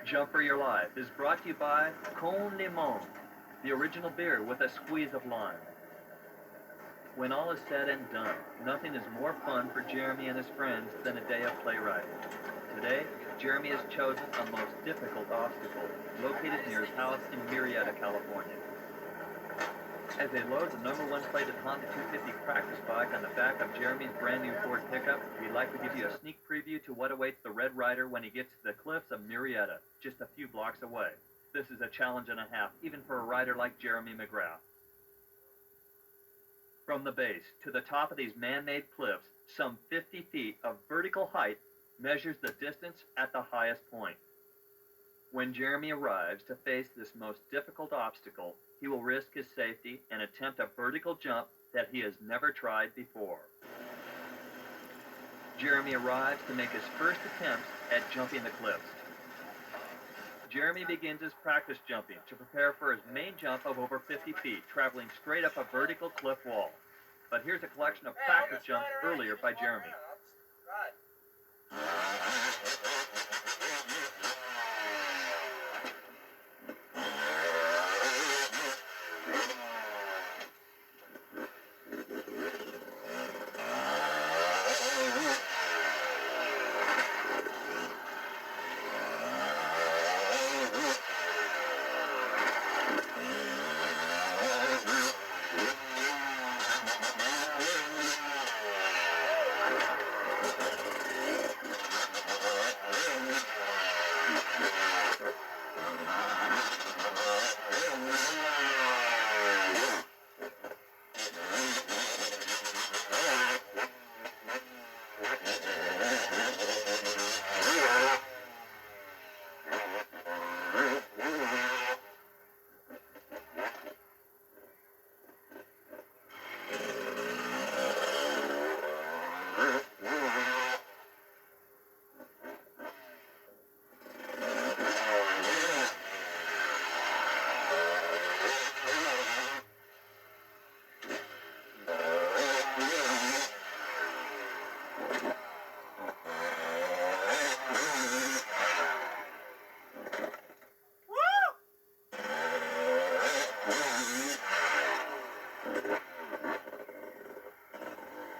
Jump for Your Life is brought to you by Con Limon, the original beer with a squeeze of lime. When all is said and done, nothing is more fun for Jeremy and his friends than a day of play riding. Today, Jeremy has chosen a most difficult obstacle located near his house in Murrieta, California. As they load the #1 plated Honda 250 practice bike on the back of Jeremy's brand new Ford pickup, we'd like to give you a sneak preview to what awaits the Red Rider when he gets to the cliffs of Murrieta, just a few blocks away. This is a challenge and a half, even for a rider like Jeremy Mcgrath. From the base to the top of these man-made cliffs, some 50 feet of vertical height measures the distance at the highest point. When Jeremy arrives to face this most difficult obstacle, he will risk his safety and attempt a vertical jump that he has never tried before. Jeremy arrives to make his first attempts at jumping the cliffs. Jeremy begins his practice jumping to prepare for his main jump of over 50 feet, traveling straight up a vertical cliff wall. But here's a collection of practice jumps earlier by Jeremy.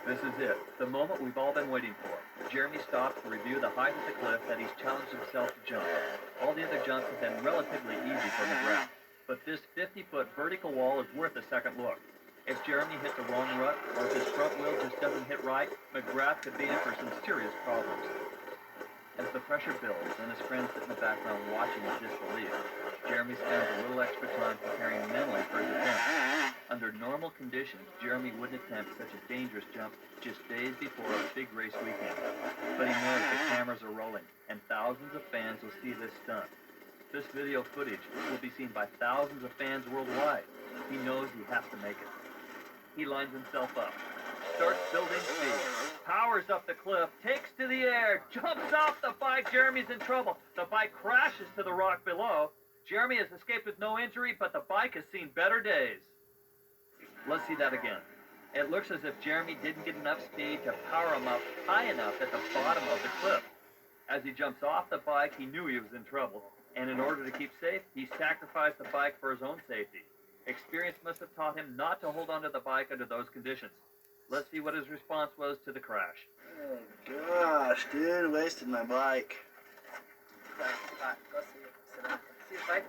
This is it, the moment we've all been waiting for. Jeremy stops to review the height of the cliff that he's challenged himself to jump. All the other jumps have been relatively easy for McGrath, but this 50-foot vertical wall is worth a second look. If Jeremy hits a wrong rut, or if his front wheel just doesn't hit right, McGrath could be in for some serious problems. As the pressure builds and his friends sit in the background watching with disbelief, Jeremy spends a little extra time preparing mentally for his attempt. Under normal conditions, Jeremy wouldn't attempt such a dangerous jump just days before a big race weekend. But he knows the cameras are rolling, and thousands of fans will see this stunt. This video footage will be seen by thousands of fans worldwide. He knows he has to make it. He lines himself up, starts building speed, powers up the cliff, takes to the air, jumps off the bike. Jeremy's in trouble. The bike crashes to the rock below. Jeremy has escaped with no injury, but the bike has seen better days. Let's see that again. It looks as if Jeremy didn't get enough speed to power him up high enough at the bottom of the cliff. As he jumps off the bike, he knew he was in trouble, and in order to keep safe, he sacrificed the bike for his own safety. Experience must have taught him not to hold onto the bike under those conditions. Let's see what his response was to the crash. Oh gosh, dude, wasted my bike. Go see it. See the bike?